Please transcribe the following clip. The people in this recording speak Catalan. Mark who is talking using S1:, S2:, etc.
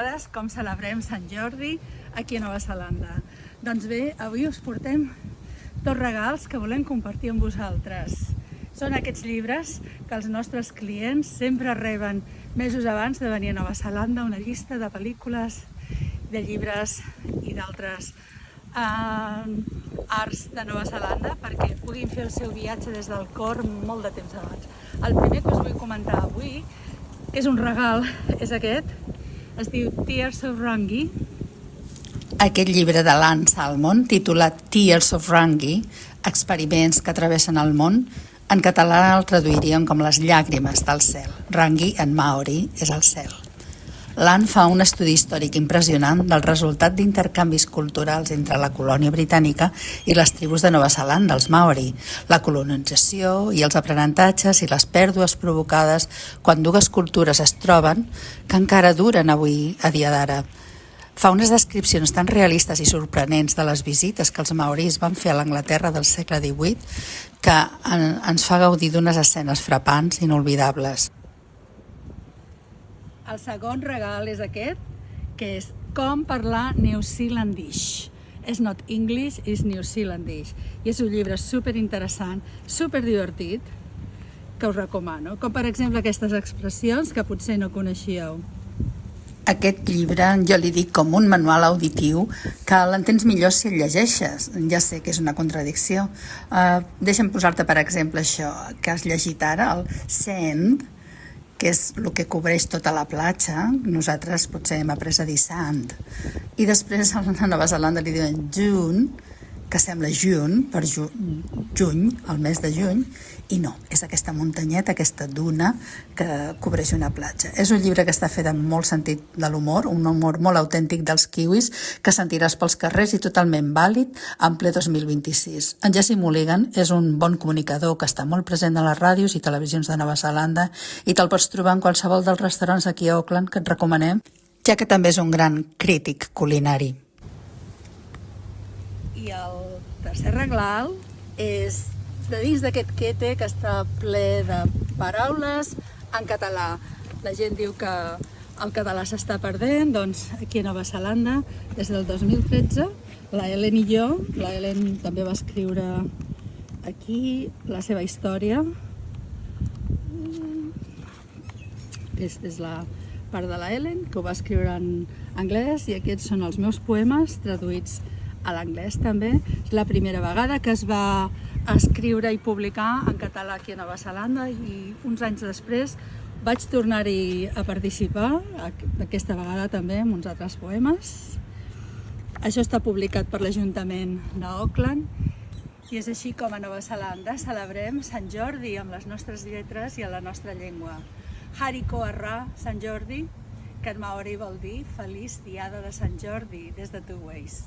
S1: vegades com celebrem Sant Jordi aquí a Nova Zelanda. Doncs bé, avui us portem dos regals que volem compartir amb vosaltres. Són aquests llibres que els nostres clients sempre reben mesos abans de venir a Nova Zelanda, una llista de pel·lícules, de llibres i d'altres arts de Nova Zelanda perquè puguin fer el seu viatge des del cor molt de temps abans. El primer que us vull comentar avui, que és un regal, és aquest. Es diu Tears of Rangi.
S2: Aquest llibre de l'Anne Salmon, titulat Tears of Rangi, experiments que travessen el món, en català el traduiríem com les llàgrimes del cel. Rangi, en maori, és el cel. L'Anne fa un estudi històric impressionant del resultat d'intercanvis culturals entre la colònia britànica i les tribus de Nova Zelanda, els maori, la colonització i els aprenentatges i les pèrdues provocades quan dues cultures es troben, que encara duren avui a dia d'ara. Fa unes descripcions tan realistes i sorprenents de les visites que els maoris van fer a l'Anglaterra del segle XVIII que ens fa gaudir d'unes escenes frapants i inolvidables.
S1: El segon regal és aquest, que és Com parlar neozelandès. És not English, és neozelandès. I és un llibre superinteressant, superdivertit, que us recomano. Com per exemple aquestes expressions que potser no coneixíeu.
S2: Aquest llibre jo li dic com un manual auditiu que l'entens millor si el llegeixes. Ja sé que és una contradicció. Deixa'm posar-te, per exemple, això que has llegit ara, el sand, que és el que cobreix tota la platja. Nosaltres potser hem après a dir sand. I després a Nova Zelanda li diuen June, que sembla juny, per juny, el mes de juny, i no, és aquesta muntanyeta, aquesta duna que cobreix una platja. És un llibre que està fet amb molt sentit de l'humor, un humor molt autèntic dels kiwis, que sentiràs pels carrers i totalment vàlid en ple 2026. En Jesse Mulligan és un bon comunicador que està molt present a les ràdios i televisions de Nova Zelanda i te'l pots trobar en qualsevol dels restaurants aquí a Auckland que et recomanem, ja que també és un gran crític culinari.
S1: I el tercer regal és de dins d'aquest quete que està ple de paraules en català. La gent diu que el català s'està perdent, doncs aquí a Nova Zelanda, des del 2013, la Helen i jo, la Helen també va escriure aquí la seva història. Aquesta és la part de la Helen, que ho va escriure en anglès, i aquests són els meus poemes traduïts a l'anglès també. És la primera vegada que es va escriure i publicar en català aquí a Nova Zelanda i uns anys després vaig tornar-hi a participar, aquesta vegada també amb uns altres poemes. Això està publicat per l'Ajuntament d'Auckland i és així com a Nova Zelanda celebrem Sant Jordi amb les nostres lletres i a la nostra llengua. Hariko Arra, Sant Jordi, que en maori vol dir Feliç Diada de Sant Jordi, des de Two Ways.